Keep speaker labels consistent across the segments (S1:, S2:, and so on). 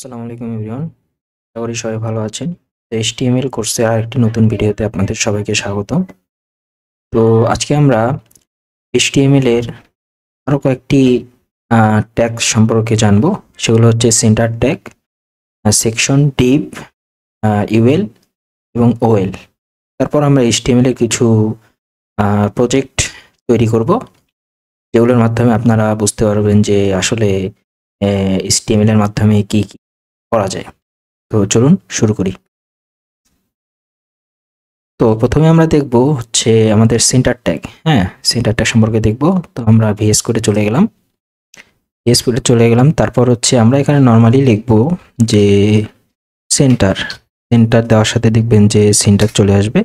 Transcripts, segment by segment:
S1: আসসালামু আলাইকুম এভরিওয়ান। আশা করি সবাই ভালো আছেন। তো HTML কোর্সে আরেকটি নতুন ভিডিওতে আপনাদের সবাইকে স্বাগতম। তো আজকে আমরা HTML এর আরো কয়েকটি ট্যাগ সম্পর্কে জানবো। সেগুলো হচ্ছে centre tag, section, Depp, UL এবং ওএল। তারপর আমরা HTML এর কিছু প্রজেক্ট তৈরি করব, যেগুলোর মাধ্যমে আপনারা বুঝতে পারবেন যে আসলে HTML এর মাধ্যমে কি কি করা যায়। তো চলুন শুরু করি। তো প্রথমে আমরা দেখব হচ্ছে আমাদের সেন্টার ট্যাগ। হ্যাঁ, সেন্টার ট্যাগ সম্পর্কে দেখব। তো আমরা ভিএস কোডে চলে গেলাম। তারপর হচ্ছে আমরা এখানে নরমালি লিখব যে সেন্টার দেওয়ার সাথে দেখবেন যে সেন্টার চলে আসবে।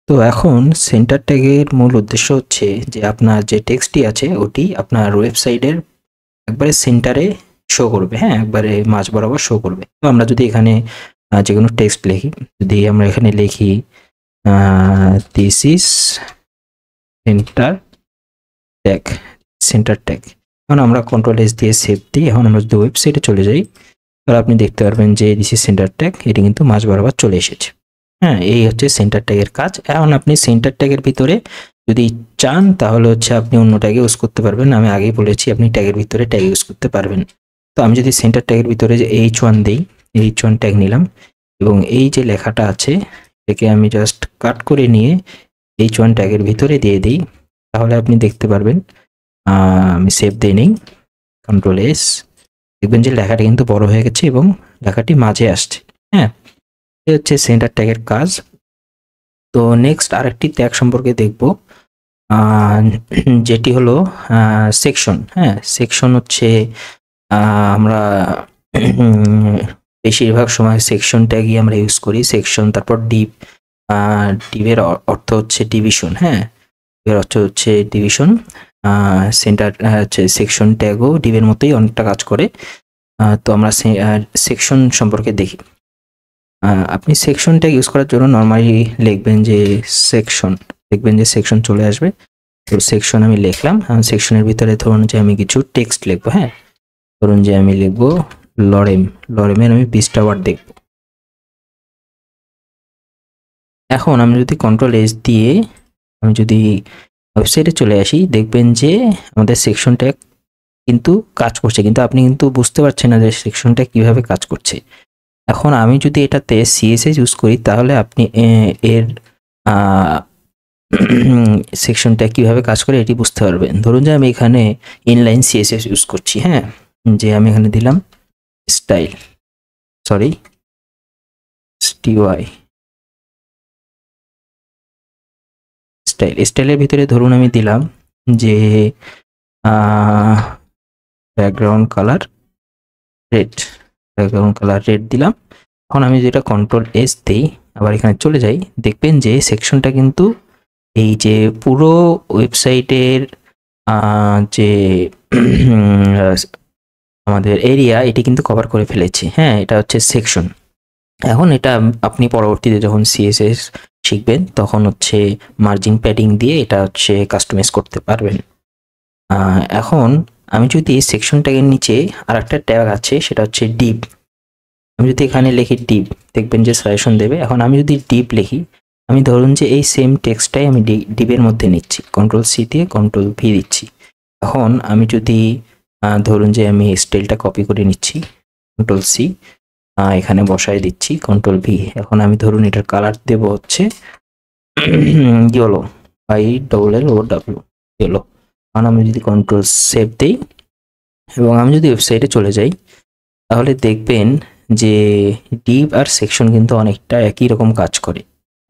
S1: তো এখন সেন্টার ট্যাগের মূল উদ্দেশ্য হচ্ছে যে আপনার যে টেক্সটটি আছে ওটি আপনার ওয়েবসাইটের একবারে সেন্টারে শো করবে। হ্যাঁ, একবারে মাঝ বরাবর শো করবে। তো আমরা যদি এখানে যে কোনো টেক্সট লিখি, যদি আমরা এখানে লিখি this is সেন্টার ট্যাগ। এখন আমরা কন্ট্রোল-S দিয়ে সেভ দিই। এখন আমরা যদি ওয়েবসাইটে চলে যাই, তাহলে আপনি দেখতে পারবেন যে দিস ইজ সেন্টার ট্যাগ, এটি কিন্তু মাঝ বরাবর চলে এসেছে। হ্যাঁ, এই হচ্ছে সেন্টার ট্যাগের কাজ। এখন আপনি সেন্টার ট্যাগের ভিতরে যদি চান তাহলে হচ্ছে আপনি অন্য ট্যাগ ইউজ করতে পারবেন। আমি আগেই বলেছি আপনি ট্যাগের ভিতরে ট্যাগ ইউজ করতে পারবেন। তো আমি যদি সেন্টার ট্যাগের ভিতরে যে H1 দিই, H1 ট্যাগ নিলাম এবং এই যে লেখাটা আছে এটাকে আমি জাস্ট কাট করে নিয়ে H1 ট্যাগের ভিতরে দিয়ে দিই, তাহলে আপনি দেখতে পারবেন। আমি সেভ দিয়ে নিই, কন্ট্রোল-S, দেখবেন যে লেখাটা কিন্তু বড় হয়ে গেছে এবং লেখাটি মাঝে আসছে। হ্যাঁ, এই হচ্ছে সেন্টার ট্যাগের কাজ। তো নেক্সট আরেকটি ট্যাগ সম্পর্কে দেখব, যেটি হলো সেকশন। হ্যাঁ, সেকশন হচ্ছে আমরা বেশিরভাগ সময় সেকশন ট্যাগই আমরা ইউজ করি। সেকশন, তারপর ডিভ। ডিভের অর্থ হচ্ছে ডিভিশন। হ্যাঁ, এর অর্থ হচ্ছে ডিভিশন। সেন্টার হচ্ছে সেকশন ট্যাগও ডিভের মতোই অনেকটা কাজ করে। তো আমরা সেকশন সম্পর্কে দেখি। আপনি সেকশন ট্যাগ ইউজ করার জন্য নর্মালি লিখবেন যে সেকশন, দেখবেন যে সেকশন চলে আসবে। তো সেকশন আমি লিখলাম। সেকশনের ভিতরে ধরুন যে আমি কিছু টেক্সট লিখবো। হ্যাঁ, ধরুন যে আমি লিখবো লরেমের আমি 20টা ওয়ার্ড দেখব। এখন আমি যদি কন্ট্রোল-S দিয়ে আমি যদি ওয়েবসাইটে চলে আসি, দেখবেন যে আমাদের সেকশন ট্যাগ কিন্তু কাজ করছে, কিন্তু আপনি কিন্তু বুঝতে পারছেন না যে সেকশন ট্যাগ কিভাবে কাজ করছে। এখন আমি যদি এটাতে CSS ইউজ করি তাহলে আপনি এর সেকশন ট্যাগ কিভাবে কাজ করে এটি বুঝতে পারবেন। ধরুন যে আমি এখানে ইনলাইন CSS ইউজ করছি। হ্যাঁ, যে আমি এখানে দিলাম স্টাইল, সরি STY, স্টাইলের ভিতরে ধরুন আমি দিলাম যে ব্যাকগ্রাউন্ড কালার রেড দিলাম। এখন আমি যেটা কন্ট্রোল-S দিই, আবার এখানে চলে যাই, দেখবেন যে সেকশনটা কিন্তু এই যে পুরো ওয়েবসাইটের যে আমাদের এরিয়া এটি কিন্তু কভার করে ফেলেছে। হ্যাঁ, এটা হচ্ছে সেকশন। এখন এটা আপনি পরবর্তীতে যখন CSS শিখবেন তখন হচ্ছে মার্জিন প্যাডিং দিয়ে এটা হচ্ছে কাস্টমাইজ করতে পারবেন। এখন আমি যদি সেকশন ট্যাগের নিচে আরেকটা ট্যাগ আছে, সেটা হচ্ছে ডিভ। আমি যদি এখানে লিখি ডিভ, দেখবেন যে সাজেশন দেবে। এখন আমি যদি ডিভ লিখি, আমি ধরুন যে এই সেম টেক্সটটাই আমি ডিভের মধ্যে নিচ্ছি, কন্ট্রোল-C দিয়ে কন্ট্রোল-V দিচ্ছি। এখন আমি যদি ধরুন যে আমি স্টাইলটা কপি করে নিচ্ছি, কন্ট্রোল-C, এখানে বসায় দিচ্ছি, কন্ট্রোল-V। এখন আমি ধরুন এটার কালার দেব হচ্ছে ইয়েলো, ILLOW, ইয়েলো। কারণ আমি যদি কন্ট্রোল সেভ দিই এবং আমি যদি ওয়েবসাইটে চলে যাই, তাহলে দেখবেন যে ডিভ আর সেকশন কিন্তু অনেকটা একই রকম কাজ করে।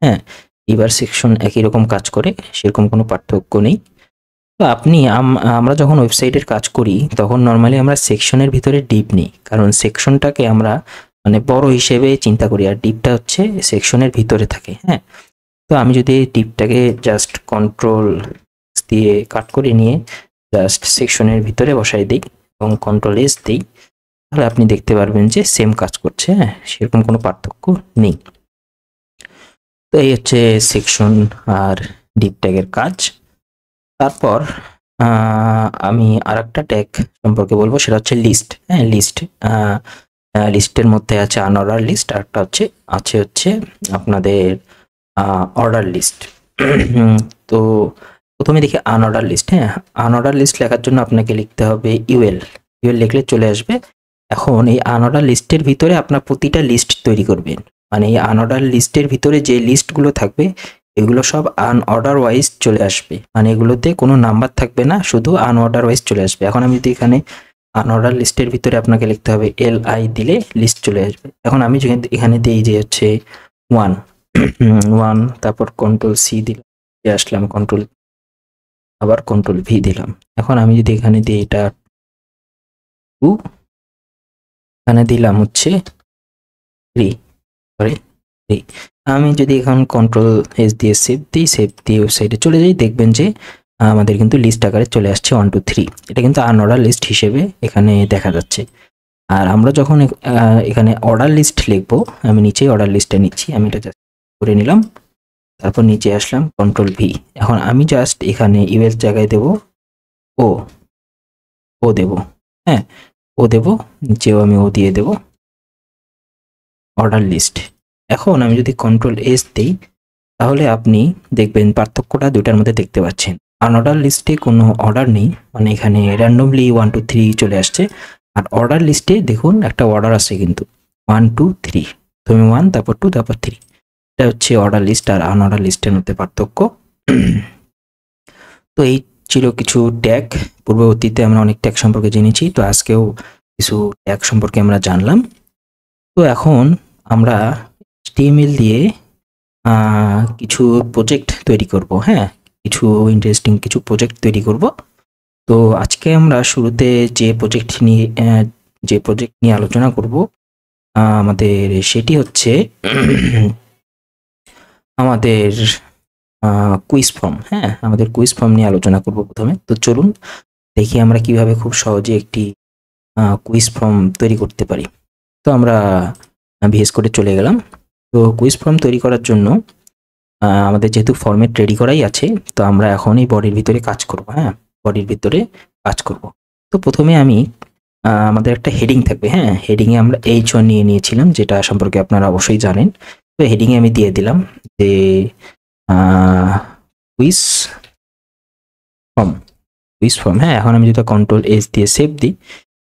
S1: হ্যাঁ, ডিভ আর সেকশন একই রকম কাজ করে, সেরকম কোনো পার্থক্য নেই। তো আপনি আমরা যখন ওয়েবসাইটের কাজ করি তখন নর্মালি আমরা সেকশনের ভিতরে ডিভ নিই, কারণ সেকশনটাকে আমরা মানে বড় হিসেবে চিন্তা করি আর ডিভটা হচ্ছে সেকশনের ভিতরে থাকে। হ্যাঁ, তো আমি যদি ডিভটাকে জাস্ট কন্ট্রোল দিয়ে কাট করে নিয়ে জাস্ট সেকশনের ভিতরে বসাই দিই এবং কন্ট্রোল-S দিই, তাহলে আপনি দেখতে পারবেন যে সেম কাজ করছে। হ্যাঁ, সেরকম কোনো পার্থক্য নেই। তো এই হচ্ছে সেকশন আর ডিভ ট্যাগের কাজ। তারপর আমি আরেকটা ট্যাগ সম্পর্কে বলবো, সেটা হচ্ছে লিস্ট। হ্যাঁ, লিস্ট লিস্টের মধ্যে আছে আনঅর্ডার লিস্ট, আর একটা হচ্ছে আপনাদের অর্ডার লিস্ট। তো প্রথমে দেখি আনঅর্ডার লিস্ট। হ্যাঁ, আনঅর্ডার লিস্ট লেখার জন্য আপনাকে লিখতে হবে ইউএল লিখলে চলে আসবে। এখন এই আনঅর্ডার লিস্টের ভিতরে আপনার প্রতিটা লিস্ট তৈরি করবেন, মানে এই আনঅর্ডার লিস্টের ভিতরে যে লিস্টগুলো থাকবে এগুলো সব আনঅর্ডার ওয়াইজ চলে আসবে, মানে এগুলোতে কোনো নাম্বার থাকবে না, শুধু আনঅর্ডার ওয়াইজ চলে আসবে। এখন আমি যদি এখানে আনঅর্ডার লিস্টের ভিতরে আপনাকে লিখতে হবে LI দিলে লিস্ট চলে আসবে। এখন আমি এখানে দিই যে হচ্ছে 1 1, তারপর কন্ট্রোল C দিলাম, আসলাম কন্ট্রোল, আবার কন্ট্রোল V দিলাম। এখন আমি যদি এখানে দিই এটা 2, এখানে দিলাম হচ্ছে 3, সরি 3। আমি যদি এখন কন্ট্রোল S দিয়ে সেভ দিয়ে ওয়েবসাইটে চলে যাই, দেখবেন যে আমাদের কিন্তু লিস্ট আকারে চলে আসছে 1 2 3। এটা কিন্তু আনঅর্ডার লিস্ট হিসেবে এখানে দেখা যাচ্ছে। আর আমরা যখন এখানে অর্ডার লিস্ট লিখবো, আমি নিচেই অর্ডার লিস্টটা নিচ্ছি, আমি এটা জাস্ট করে নিলাম, তারপর নিচে আসলাম কন্ট্রোল V। এখন আমি জাস্ট এখানে ইউএল জায়গায় দেব ও দেব, হ্যাঁ ও দেব, নিচেও আমি ও দিয়ে দেব অর্ডার লিস্ট। এখন আমি যদি কন্ট্রোল S দিই তাহলে আপনি দেখবেন পার্থক্যটা দুটার মধ্যে দেখতে পাচ্ছেন। আনঅর্ডার লিস্টে কোনো অর্ডার নেই, মানে এখানে র্যান্ডমলি 1 2 3 চলে আসছে। আর অর্ডার লিস্টে দেখুন একটা অর্ডার আছে কিন্তু 1 2 3, তুমি 1 তারপর 2 তারপর 3। এটা হচ্ছে অর্ডার লিস্ট আর আনঅর্ডার লিস্টের মধ্যে পার্থক্য। তো এই ছিল কিছু ট্যাগ। পূর্ববর্তীতে আমরা অনেক ট্যাগ সম্পর্কে জেনেছি, তো আজকেও কিছু ট্যাগ সম্পর্কে আমরা জানলাম। তো এখন আমরা HTML দিয়ে কিছু প্রজেক্ট তৈরি করব। হ্যাঁ, কিছু ইন্টারেস্টিং কিছু প্রজেক্ট তৈরি করব। তো আজকে আমরা শুরুতে যে প্রজেক্ট নিয়ে আলোচনা করব আমাদের, সেটি হচ্ছে আমাদের কুইজ ফর্ম। হ্যাঁ, আমাদের কুইজ ফর্ম নিয়ে আলোচনা করব প্রথমে। তো চলুন দেখি আমরা কিভাবে খুব সহজে একটি কুইজ ফর্ম তৈরি করতে পারি। তো আমরা VS কোডে চলে গেলাম। তো কুইজ ফর্ম তৈরি করার জন্য আমাদের যেহেতু ফরম্যাট রেডি করাই আছে, তো আমরা এখন এই বডির ভিতরে কাজ করব। হ্যাঁ, বডির ভিতরে কাজ করব। তো প্রথমে আমি আমাদের একটা হেডিং থাকবে। হ্যাঁ, হেডিংয়ে আমরা H1 নিয়ে নিয়েছিলাম, যেটা সম্পর্কে আপনারা অবশ্যই জানেন। তো হেডিংয়ে আমি দিয়ে দিলাম যে কুইজ ফর্ম। হ্যাঁ, এখন আমি যদি কন্ট্রোল S দিয়ে সেভ দিই,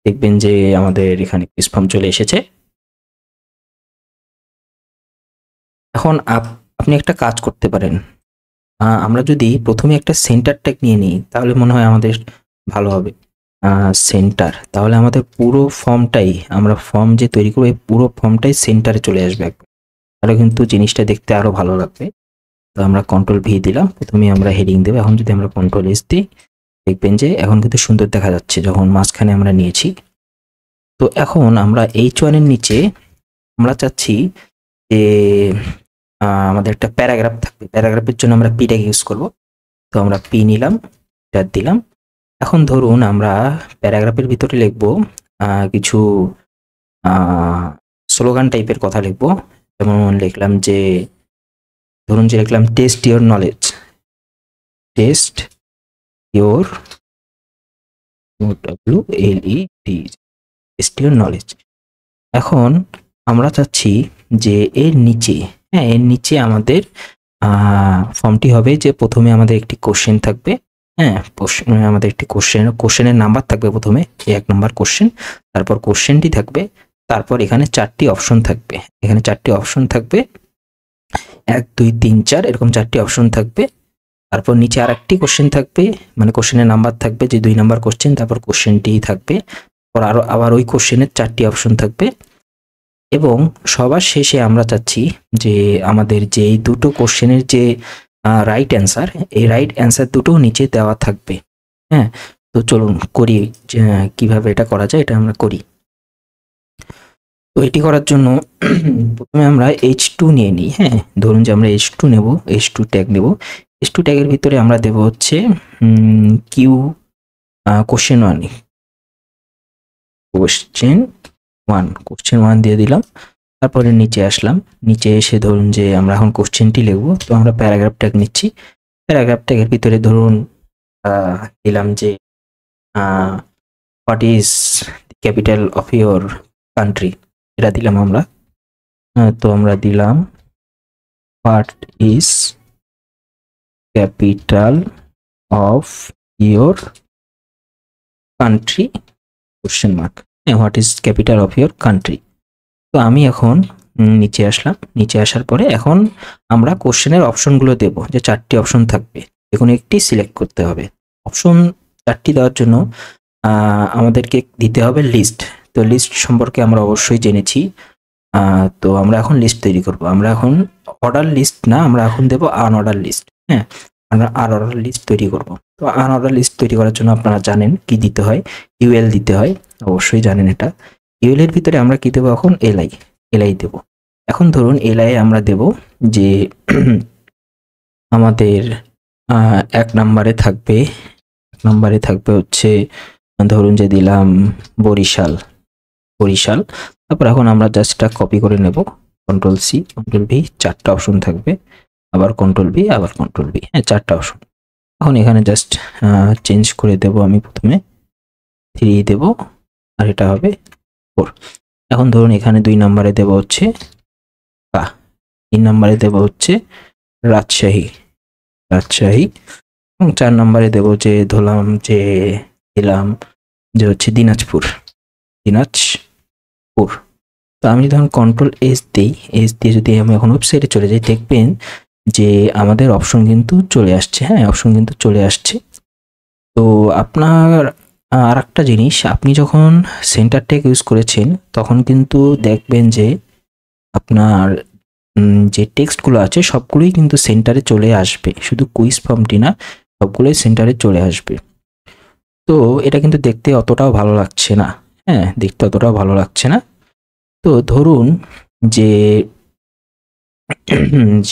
S1: দেখবেন যে আমাদের এখানে কুইজ ফর্ম চলে এসেছে। এখন আপনি একটা কাজ করতে পারেন, আমরা যদি প্রথমে একটা সেন্টার ট্যাগ নিয়ে নিই তাহলে মনে হয় আমাদের ভালো হবে। সেন্টার, তাহলে আমাদের পুরো ফর্মটাই, আমরা ফর্ম যে তৈরি করবো এই পুরো ফর্মটাই সেন্টারে চলে আসবে একবার, তাহলে কিন্তু জিনিসটা দেখতে আরো ভালো লাগবে। তো আমরা কন্ট্রোল V দিলাম, প্রথমে আমরা হেডিং দেবো। এখন যদি আমরা কন্ট্রোল S দিই, দেখবেন যে এখন কিন্তু সুন্দর দেখা যাচ্ছে যখন মাঝখানে আমরা নিয়েছি। তো এখন আমরা H1 এর নিচে আমরা চাচ্ছি যে আমাদের একটা প্যারাগ্রাফ থাকবে। প্যারাগ্রাফের জন্য আমরা P ট্যাগ ইউজ করব। তো আমরা P নিলাম, এটা দিলাম। এখন ধরুন আমরা প্যারাগ্রাফের ভিতরে লিখব কিছু স্লোগান টাইপের কথা লিখব। যেমন লিখলাম যে, ধরুন যে লিখলাম test your knowledge, test your knowledge. এখন আমরা চাচ্ছি যে এর নিচে, হ্যাঁ এর নিচে আমাদের ফর্মটি হবে যে প্রথমে আমাদের একটি কোশ্চেন থাকবে। হ্যাঁ, আমাদের একটি কোশ্চেনের নাম্বার থাকবে, প্রথমে 1 নম্বর কোশ্চেন, তারপর কোশ্চেনটি থাকবে, তারপর এখানে 4টি অপশন থাকবে। এখানে 4টি অপশন থাকবে, 1 2 3 4 এরকম 4টি অপশন থাকবে। তারপর নিচে আরেকটি কোশ্চেন থাকবে, মানে কোশ্চেনের নাম্বার থাকবে যে 2 নম্বর কোশ্চেন, তারপর কোশ্চেনটি থাকবে, তারপর আবার ওই কোশ্চেনের 4টি অপশন থাকবে। এবং সবার শেষে আমরা চাচ্ছি যে আমাদের যে দুটো কোশ্চেনের যে রাইট অ্যান্সার, এই রাইট অ্যান্সার দুটো নিচে দেওয়া থাকবে। হ্যাঁ, তো চলুন করি কিভাবে এটা করা যায়, এটা আমরা করি। তো এটি করার জন্য প্রথমে আমরা H2 নিয়ে নিই। হ্যাঁ, ধরুন যে আমরা H2 নেব, H2 ট্যাগ নেব। H2 ট্যাগের ভিতরে আমরা দেব হচ্ছে কিউ কোশ্চেন 1 দিয়ে দিলাম। তারপরে নিচে আসলাম, নিচে এসে ধরুন যে আমরা এখন কোশ্চেনটি লিখব। তো আমরা প্যারাগ্রাফ ট্যাগ নিচ্ছি। প্যারাগ্রাফ ট্যাগের ভিতরে ধরুন দিলাম যে what is capital of your country. এটা দিলাম আমরা। তো আমরা দিলাম what is capital of your country question mark. What is capital of your country. তো আমি এখন নিচে আসলাম। নিচে আসার পরে এখন আমরা কোশ্চেনের অপশনগুলো দেব, যে 4টি অপশন থাকবে, যে কোনো একটি সিলেক্ট করতে হবে। অপশন 4টি দেওয়ার জন্য আমাদেরকে দিতে হবে লিস্ট। তো লিস্ট সম্পর্কে আমরা অবশ্যই জেনেছি। তো আমরা এখন লিস্ট তৈরি করব। আমরা এখন অর্ডার লিস্ট না, আমরা এখন দেব আনঅর্ডার লিস্ট। হ্যাঁ, আমরা আনঅর্ডার লিস্ট তৈরি করব। তো আনঅর্ডার লিস্ট তৈরি করার জন্য আপনারা জানেন কি দিতে হয়, ইউএল দিতে হয়, অবশ্যই জানেন এটা। ইউএল এর ভিতরে আমরা কি দেবো এখন, এলআই দেব। এখন ধরুন এলআই আমরা দেব যে আমাদের 1 নম্বরে থাকবে হচ্ছে, ধরুন যে দিলাম বরিশাল। তারপর এখন আমরা জাস্ট এটা কপি করে নেব, কন্ট্রোল সি কন্ট্রোল ভি, 4টা অপশন থাকবে, আবার কন্ট্রোল ভি আবার কন্ট্রোল ভি। হ্যাঁ, 4টা অপশন। এখন এখানে জাস্ট চেঞ্জ করে দেব, আমি প্রথমে 3 দেব আর এটা হবে 4। এখন ধরুন এখানে 2 নম্বরে দেব হচ্ছে 3 নম্বরে দেব হচ্ছে রাজশাহী এবং 4 নম্বরে দেব যে দিলাম যে হচ্ছে দিনাজপুর। তো আমি ধরুন কন্ট্রোল এস দিয়ে যদি আমি এখন ওয়েবসাইটে চলে যাই, দেখবেন যে আমাদের অপশন কিন্তু চলে আসছে। হ্যাঁ, অপশন কিন্তু চলে আসছে। তো আপনার আর একটা জিনিস, আপনি যখন সেন্টার ট্যাগ ইউজ করেছেন তখন কিন্তু দেখবেন যে আপনার যে টেক্সটগুলো আছে সবগুলোই কিন্তু সেন্টারে চলে আসবে, শুধু কুইজ ফর্মটি না, সবগুলোই সেন্টারে চলে আসবে। তো এটা কিন্তু দেখতে অতটাও ভালো লাগছে না। হ্যাঁ, দেখতে অতটাও ভালো লাগছে না। তো ধরুন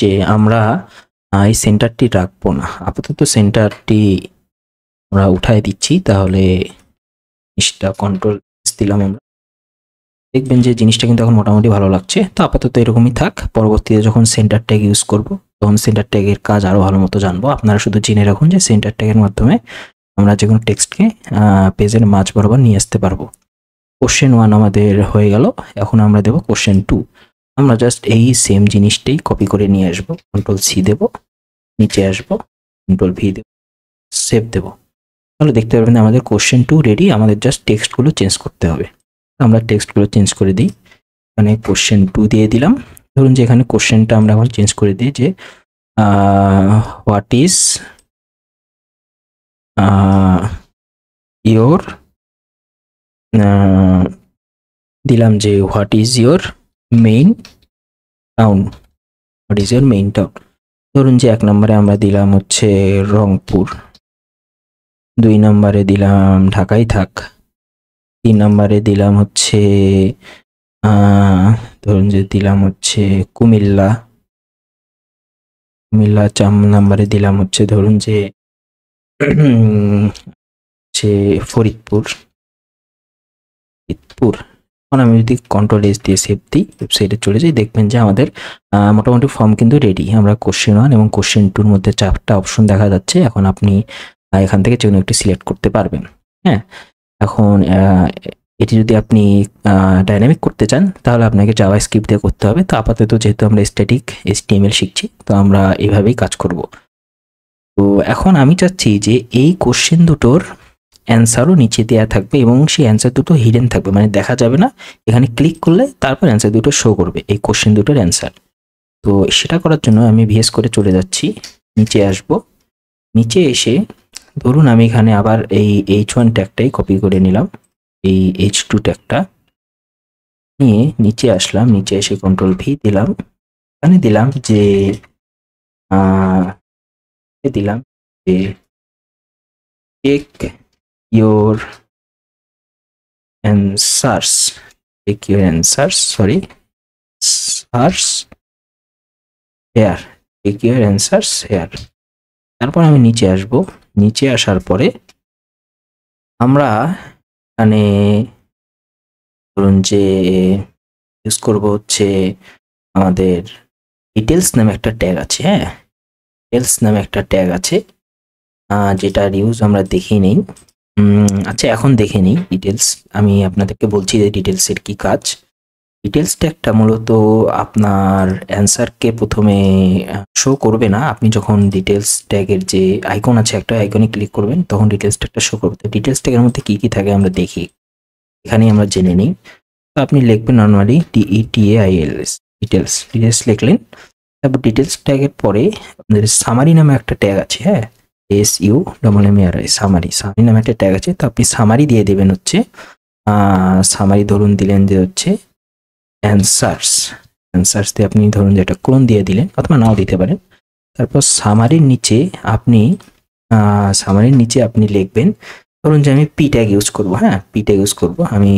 S1: যে আমরা এই সেন্টারটি রাখবো না, আপাতত সেন্টারটি আমরা উঠায় দিচ্ছি। তাহলে জিনিসটা কন্ট্রোল দিলাম আমরা, দেখবেন যে জিনিসটা কিন্তু এখন মোটামুটি ভালো লাগছে। তো আপাতত এরকমই থাক, পরবর্তীতে যখন সেন্টার ট্যাগ ইউজ করব তখন সেন্টার ট্যাগের কাজ আরো ভালো মতো জানবো। আপনারা শুধু জেনে রাখুন যে সেন্টার ট্যাগের মাধ্যমে আমরা যে কোনো টেক্সটকে পেজের মাঝ বরাবর নিয়ে আসতে পারবো। কোশ্চেন 1 আমাদের হয়ে গেল। এখন আমরা দেব কোশ্চেন 2। আমরা জাস্ট এই সেম জিনিসটাই কপি করে নিয়ে আসবো, কন্ট্রোল সি দেব, নিচে আসবো, কন্ট্রোল ভি দেব, সেভ দেব। তাহলে দেখতে পারবেন আমাদের কোশ্চেন 2 রেডি। আমাদের জাস্ট টেক্সটগুলো চেঞ্জ করতে হবে। আমরা টেক্সটগুলো চেঞ্জ করে দিই, এখানে কোশ্চেন 2 দিয়ে দিলাম। ধরুন যে এখানে কোশ্চেনটা আমরা এখন চেঞ্জ করে দিই যে হোয়াট ইজ ইয়োর, দিলাম যে what is your main town. ধরুন যে 1 নম্বরে আমরা দিলাম হচ্ছে রংপুর, 2 নম্বরে দিলাম ঢাকাই থাক, 3 নম্বরে দিলাম হচ্ছে ধরুন যে দিলাম হচ্ছে কুমিল্লা, 4 নম্বরে দিলাম হচ্ছে ধরুন যে ফরিদপুর। এখন আমি যদি কন্ট্রোল এস দিয়ে সেভ দিই, ওয়েবসাইটে চলে যাই, দেখবেন যে আমাদের মোটামুটি ফর্ম কিন্তু রেডি। আমরা কোশ্চেন 1 এবং কোশ্চেন 2-র মধ্যে 4টা অপশন দেখা যাচ্ছে। এখন আপনি এখান থেকে যে কোনো একটি সিলেক্ট করতে পারবেন। হ্যাঁ, এখন এটি যদি আপনি ডাইনামিক করতে চান তাহলে আপনাকে জাভাস্ক্রিপ্ট দিয়ে করতে হবে। তো আপাতত যেহেতু আমরা স্ট্যাটিক HTML শিখছি, তো আমরা এইভাবেই কাজ করব। তো এখন আমি চাচ্ছি যে এই কোশ্চেন দুটোর অ্যান্সারও নিচে দেওয়া থাকবে এবং সেই অ্যান্সার দুটো হিডেন থাকবে, মানে দেখা যাবে না। এখানে ক্লিক করলে তারপর অ্যান্সার দুটো শো করবে, এই কোশ্চেন দুটোর অ্যান্সার। তো সেটা করার জন্য আমি ভিএস করে চলে যাচ্ছি, নিচে আসব। নিচে এসে ধরুন আমি এখানে আবার এই H1 ট্যাগটাই কপি করে নিলাম, এই H2 ট্যাগটা নিয়ে নিচে আসলাম। নিচে এসে কন্ট্রোল ভি দিলাম, এখানে দিলাম যে check your answers, search here। তারপর আমি নিচে আসব। নিচে আসার পরে আমরা এখানে ধরুন যে ইউজ করব হচ্ছে আমাদের ডিটেলস নামে একটা ট্যাগ আছে। হ্যাঁ, ডিটেলস নামে একটা ট্যাগ আছে, যেটার ইউজ আমরা দেখি নেই। আচ্ছা, এখন দেখে নিই ডিটেলস। আমি আপনাদেরকে বলছি যে ডিটেলসের কি কাজ। ডিটেলস ট্যাগটা মূলত আপনার অ্যান্সারকে প্রথমে শো করবে না। আপনি যখন ডিটেলস ট্যাগের যে আইকন আছে, একটা আইকনে ক্লিক করবেন, তখন ডিটেলস ট্যাগটা শো করবে। তো ডিটেলস ট্যাগের মধ্যে কি কি থাকে আমরা দেখি, এখানেই আমরা জেনে নিই। তো আপনি লিখবেন নর্মালি DETAILS, ডিটেলস লিখলেন। তারপর ডিটেলস ট্যাগের পরে আপনাদের সামারি নামে একটা ট্যাগ আছে, হ্যাঁ, SUMMARI, সামারি নামে একটা ট্যাগ আছে। তো আপনি সামারি দিয়ে দেবেন হচ্ছে সামারি ধরুন দিলেন যে হচ্ছে অ্যান্সার্স দিয়ে আপনি ধরুন যে একটা ক্লোন দিয়ে দিলেন, অথবা নাও দিতে পারেন। তারপর সামারির নিচে আপনি লিখবেন, ধরুন যে আমি পি ট্যাগ ইউজ করবো, হ্যাঁ, পি ট্যাগ ইউজ করবো। আমি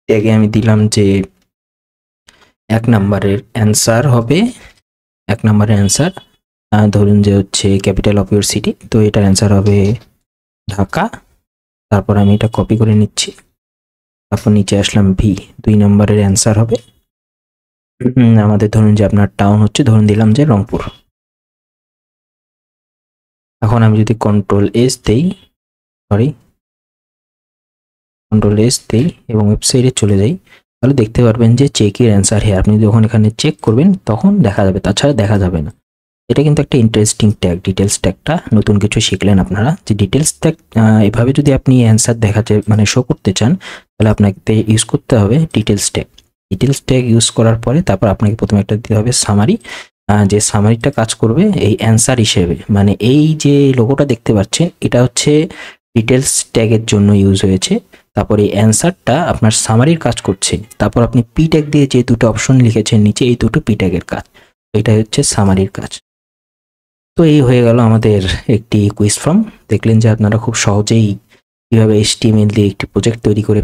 S1: ট্যাগে আমি দিলাম যে 1 নম্বরের অ্যান্সার হবে, 1 নম্বরের অ্যান্সার ধরুন যে হচ্ছে ক্যাপিটাল অফ ইউর সিটি, তো এটার অ্যান্সার হবে ঢাকা। তারপর আমি এটা কপি করে নিচ্ছি, তারপর নিচে আসলাম ভি, 2 নম্বরের অ্যান্সার হবে আমাদের ধরুন যে আপনার টাউন হচ্ছে, ধরুন দিলাম যে রংপুর। এখন আমি যদি কন্ট্রোল এস দেই এবং ওয়েবসাইটে চলে যাই, তাহলে দেখতে পারবেন যে চেক এর অ্যান্সার হেয়ার। আপনি যখন এখানে চেক করবেন তখন দেখা যাবে, তাছাড়া দেখা যাবে না। এটা কিন্তু একটা ইন্টারেস্টিং ট্যাগ, ডিটেলস ট্যাগটা। নতুন কিছু শিখলেন আপনারা যে ডিটেলস ট্যাগ এভাবে যদি আপনি অ্যান্সার দেখাতে মানে শো করতে চান, তাহলে আপনাকে ইউজ করতে হবে ডিটেলস ট্যাগ ইউজ করার পরে তারপর আপনাকে প্রথমে একটা দিতে হবে সামারি, যে সামারিটা কাজ করবে এই অ্যান্সার হিসেবে। মানে এই যে লোগোটা দেখতে পাচ্ছেন, এটা হচ্ছে ডিটেলস ট্যাগের জন্য ইউজ হয়েছে। তারপর এই অ্যান্সারটা আপনার সামারির কাজ করছে। তারপর আপনি পি ট্যাগ দিয়ে যে দুটো অপশন লিখেছেন নিচে, এই দুটো পি ট্যাগের কাজ, এটা হচ্ছে সামারির কাজ। তো এই হয়ে গেল আমাদের একটি কুইজ ফর্ম। দেখলেন যে আপনারা খুব সহজেই কিভাবে HTML দিয়ে একটি প্রজেক্ট তৈরি করে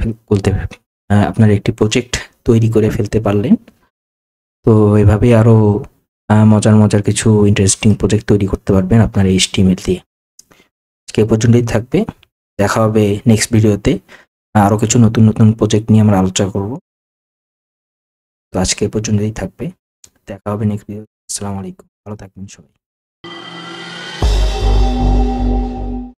S1: আপনার একটি প্রজেক্ট তৈরি করে ফেলতে পারলেন। তো এভাবে আরো মজার কিছু ইন্টারেস্টিং প্রজেক্ট তৈরি করতে পারবেন আপনার HTML দিয়ে। আজকে এ পর্যন্তই থাকবে, দেখা হবে নেক্সট ভিডিওতে। আরো কিছু নতুন প্রজেক্ট নিয়ে আমরা আলোচনা করব। তো আজকে এ পর্যন্তই থাকবে, দেখা হবে নেক্সট ভিডিও। আসসালামু আলাইকুম, ভালো থাকবেন সবাই।